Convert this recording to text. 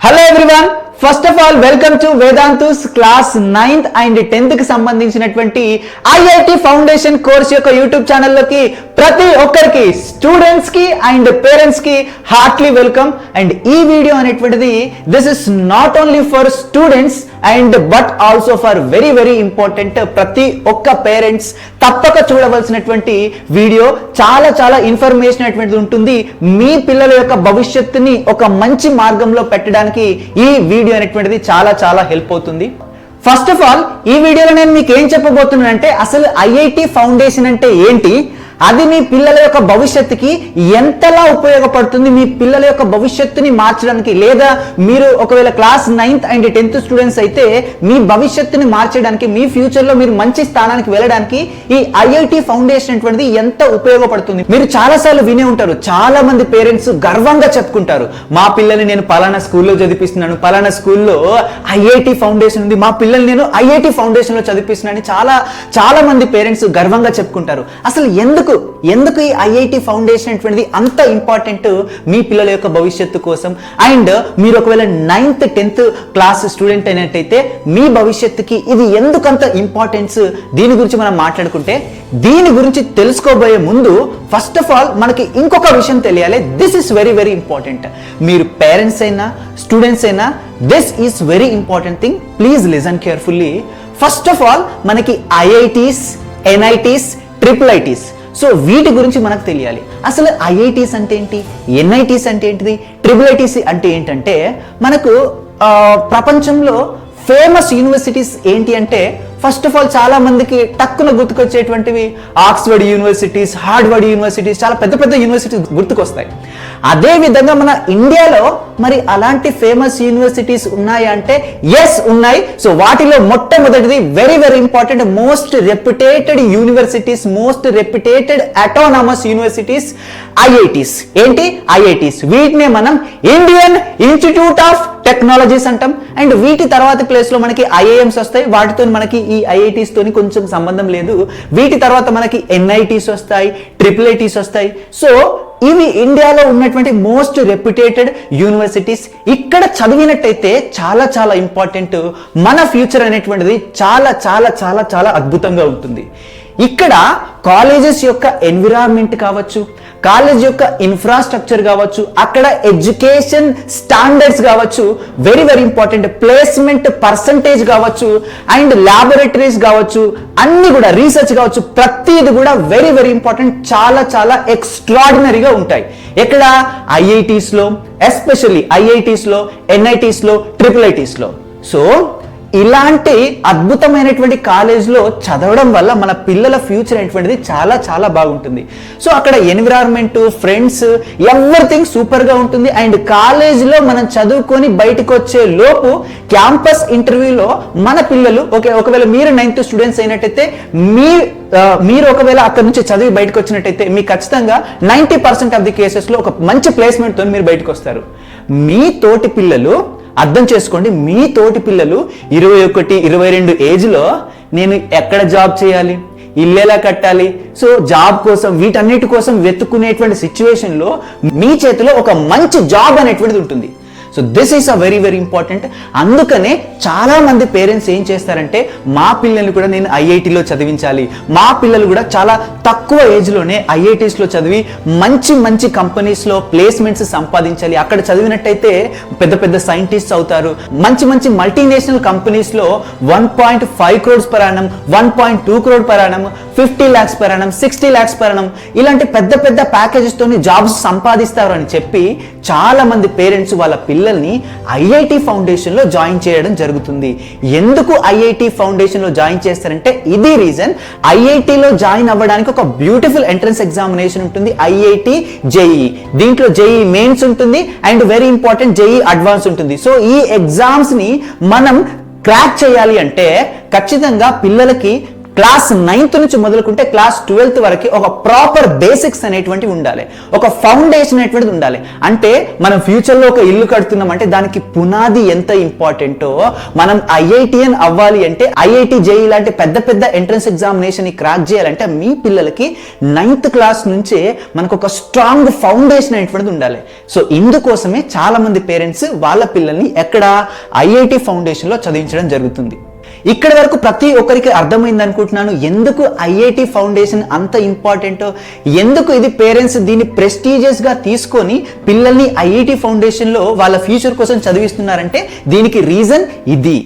Hello everyone. First of all, welcome to Vedantu's class 9th and 10th కి సంబంధించినటువంటి IIT foundation course యొక్క YouTube ఛానల్లోకి ప్రతి ఒక్కరికి స్టూడెంట్స్ కి అండ్ పేరెంట్స్ కి హార్ట్లీ వెల్కమ్. అండ్ ఈ వీడియో అనేటువంటిది this is not only for students and but also for very very important. ప్రతి ఒక్క పేరెంట్స్ తప్పక చూడవలసినటువంటి వీడియో. చాలా చాలా ఇన్ఫర్మేషన్ అనేటువంటిది ఉంటుంది. మీ పిల్లల యొక్క భవిష్యత్తుని ఒక మంచి మార్గంలో పెట్టడానికి ఈ వీడియో అనేటువంటిది చాలా చాలా హెల్ప్ అవుతుంది. ఫస్ట్ ఆఫ్ ఆల్ ఈ వీడియోలో నేను మీకు ఏం చెప్పబోతున్నానంటే అసలు ఐఐటి ఫౌండేషన్ అంటే ఏంటి, అది మీ పిల్లల యొక్క భవిష్యత్తుకి ఎంతలా ఉపయోగపడుతుంది, మీ పిల్లల యొక్క భవిష్యత్తుని మార్చడానికి, లేదా మీరు ఒకవేళ class 9th and 10th students అయితే మీ భవిష్యత్తుని మార్చడానికి, మీ ఫ్యూచర్లో మీరు మంచి స్థానానికి వెళ్ళడానికి ఈ ఐఐటి ఫౌండేషన్ అటువంటిది ఎంత ఉపయోగపడుతుంది. మీరు చాలాసార్లు వినే ఉంటారు, చాలా మంది పేరెంట్స్ గర్వంగా చెప్పుకుంటారు, మా పిల్లల్ని నేను పలానా స్కూల్లో చదివిస్తున్నాను, పలానా స్కూల్లో ఐఐటి ఫౌండేషన్ ఉంది, మా పిల్లల్ని నేను ఐఐటి ఫౌండేషన్లో చదివిస్తున్నాను. చాలా మంది పేరెంట్స్ గర్వంగా చెప్పుకుంటారు. అసలు ఎందుకు ఈ ఐఐటి ఫౌండేషన్ అటువంటిది అంత ఇంపార్టెంట్ మీ పిల్లల యొక్క భవిష్యత్తు కోసం? అండ్ మీరు ఒకవేళ 9th 10th క్లాస్ స్టూడెంట్ అయినట్టయితే మీ భవిష్యత్తుకి ఇది ఎందుకంత ఇంపార్టెన్స్, దీని గురించి మనం మాట్లాడుకుంటే, దీని గురించి తెలుసుకోబోయే ముందు ఫస్ట్ ఆఫ్ ఆల్ మనకి ఇంకొక విషయం తెలియాలి. This is very very important. మీరు పేరెంట్స్ అయినా స్టూడెంట్స్ అయినా this is very important thing. Please listen carefully. First of all మనకి IITs, NITs, triple ITs, so వీటి గురించి మనకు తెలియాలి. అసలు ఐఐటీస్ అంటే ఏంటి, ఎన్ఐటీస్ అంటే ఏంటిది, ట్రిపుల్ ఐటీస్ అంటే ఏంటంటే, మనకు ప్రపంచంలో ఫేమస్ యూనివర్సిటీస్ ఏంటి అంటే, ఫస్ట్ ఆఫ్ ఆల్ చాలా మందికి టక్కున గుర్తుకొచ్చేటువంటివి ఆక్స్ఫర్డ్ యూనివర్సిటీస్, హార్వర్డ్ యూనివర్సిటీస్, చాలా పెద్ద పెద్ద యూనివర్సిటీస్ గుర్తుకొస్తాయి. అదే విధంగా మన ఇండియాలో మరి అలాంటి ఫేమస్ యూనివర్సిటీస్ ఉన్నాయా అంటే ఎస్ ఉన్నాయి. సో వాటిలో మొట్టమొదటిది very very important, most reputed universities, most reputed autonomous universities IITs. ఏంటి ఐఐటీస్? వీటినే మనం ఇండియన్ ఇన్స్టిట్యూట్ ఆఫ్ టెక్నాలజీస్ అంటాం. అండ్ వీటి తర్వాత ప్లేస్ లో మనకి ఐఐఎంస్ వస్తాయి. వాటితో మనకి ఈ ఐఐటీస్ తోని కొంచెం సంబంధం లేదు. వీటి తర్వాత మనకి ఎన్ఐటీస్ వస్తాయి, ట్రిపుల్ ఐటీస్ వస్తాయి. సో ఇవి ఇండియాలో ఉన్నటువంటి మోస్ట్ రెప్యుటేటెడ్ యూనివర్సిటీస్. ఇక్కడ చదివినట్టయితే చాలా చాలా ఇంపార్టెంట్, మన ఫ్యూచర్ అనేటువంటిది చాలా చాలా చాలా చాలా అద్భుతంగా ఉంటుంది. ఇక్కడ కాలేజెస్ యొక్క ఎన్విరాన్మెంట్ కావచ్చు, కాలేజ్ యొక్క ఇన్ఫ్రాస్ట్రక్చర్ కావచ్చు, అక్కడ ఎడ్యుకేషన్ స్టాండర్డ్స్ కావచ్చు, very very important, placement percentage కావచ్చు, అండ్ ల్యాబొరేటరీస్ కావచ్చు, అన్ని కూడా రీసెర్చ్ కావచ్చు, ప్రతిది కూడా వెరీ వెరీ ఇంపార్టెంట్, చాలా చాలా ఎక్స్ట్రాడినరీగా ఉంటాయి. ఎక్కడ? ఐఐటీస్ లో, ఎస్పెషల్లీ ఐఐటీస్ లో, ఎన్ఐటీస్ లో, ట్రిపుల్ ఐటీస్ లో. సో ఇలాంటి అద్భుతమైనటువంటి కాలేజ్లో చదవడం వల్ల మన పిల్లల ఫ్యూచర్ అనేటువంటిది చాలా చాలా బాగుంటుంది. సో అక్కడ ఎన్విరాన్మెంట్, ఫ్రెండ్స్, ఎవ్రీథింగ్ సూపర్గా ఉంటుంది. అండ్ కాలేజ్లో మనం చదువుకొని బయటకు వచ్చే లోపు క్యాంపస్ ఇంటర్వ్యూలో మన పిల్లలు ఒకవేళ మీరు 9th స్టూడెంట్స్ అయినట్టయితే మీరు ఒకవేళ అక్కడ నుంచి చదివి బయటకు వచ్చినట్టయితే మీకు ఖచ్చితంగా 90% ఆఫ్ ది కేసెస్లో ఒక మంచి ప్లేస్మెంట్తో మీరు బయటకు వస్తారు. మీ తోటి పిల్లలు అర్థం చేసుకోండి, మీ తోటి పిల్లలు 21, 22 ఏజ్లో నేను ఎక్కడ జాబ్ చేయాలి, ఇల్లు ఎలా కట్టాలి, సో జాబ్ కోసం వీటన్నిటి కోసం వెతుక్కునేటువంటి సిచ్యువేషన్లో మీ చేతిలో ఒక మంచి జాబ్ అనేటువంటిది ఉంటుంది. So this is a very very important. అందుకనే చాలా మంది పేరెంట్స్ ఏం చేస్తారంటే, మా పిల్లల్ని కూడా నేను ఐఐటిలో చదివించాలి, మా పిల్లలు కూడా చాలా తక్కువ ఏజ్లోనే ఐఐటీస్లో చదివి మంచి మంచి కంపెనీస్లో ప్లేస్మెంట్స్ సంపాదించాలి, అక్కడ చదివినట్టయితే పెద్ద పెద్ద సైంటిస్ట్స్ అవుతారు, మంచి మంచి మల్టీనేషనల్ కంపెనీస్లో 1.5 crores per annum, 1.2 crore per annum, 50 lakhs per annum, 60 lakhs per annum, ఇలాంటి పెద్ద పెద్ద ప్యాకేజెస్తోని జాబ్స్ సంపాదిస్తారు అని చెప్పి చాలా మంది పేరెంట్స్ వాళ్ళ పిల్లల్ని ఐఐటి ఫౌండేషన్లో జాయిన్ చేయడం జరుగుతుంది. ఎందుకు ఐఐటి ఫౌండేషన్లో జాయిన్ చేస్తారంటే ఇది రీజన్. ఐఐటిలో జాయిన్ అవ్వడానికి ఒక బ్యూటిఫుల్ ఎంట్రన్స్ ఎగ్జామినేషన్ ఉంటుంది, ఐఐటి జేఈ. దీంట్లో జేఈ మెయిన్స్ ఉంటుంది and very important JEE advance ఉంటుంది. సో ఈ ఎగ్జామ్స్ ని మనం క్రాక్ చేయాలి అంటే ఖచ్చితంగా పిల్లలకి క్లాస్ 9th నుంచి మొదలుకుంటే క్లాస్ 12th వరకు ఒక ప్రాపర్ బేసిక్స్ అనేటువంటివి ఉండాలి, ఒక ఫౌండేషన్ అనేటువంటిది ఉండాలి. అంటే మనం ఫ్యూచర్లో ఒక ఇల్లు కడుతున్నాం అంటే దానికి పునాది ఎంత ఇంపార్టెంటో, మనం ఐఐటిఎన్ అవ్వాలి అంటే ఐఐటి జేఈ లాంటి పెద్ద పెద్ద ఎంట్రన్స్ ఎగ్జామినేషన్ క్రాక్ చేయాలంటే మీ పిల్లలకి 9th క్లాస్ నుంచే మనకు ఒక స్ట్రాంగ్ ఫౌండేషన్ అనేటువంటిది ఉండాలి. సో ఇందుకోసమే చాలా మంది పేరెంట్స్ వాళ్ళ పిల్లల్ని ఎక్కడ ఐఐటి ఫౌండేషన్ లో చదివించడం జరుగుతుంది. ఇక్కడ వరకు ప్రతి ఒక్కరికి అర్థమైంది అనుకుంటున్నాను ఎందుకు ఐఐటి ఫౌండేషన్ అంత ఇంపార్టెంట్, ఎందుకు ఇది పేరెంట్స్ దీన్ని ప్రెస్టీజియస్ గా తీసుకొని పిల్లల్ని ఐఐటి ఫౌండేషన్ లో వాళ్ళ ఫ్యూచర్ కోసం చదివిస్తున్నారంటే దీనికి రీజన్ ఇది.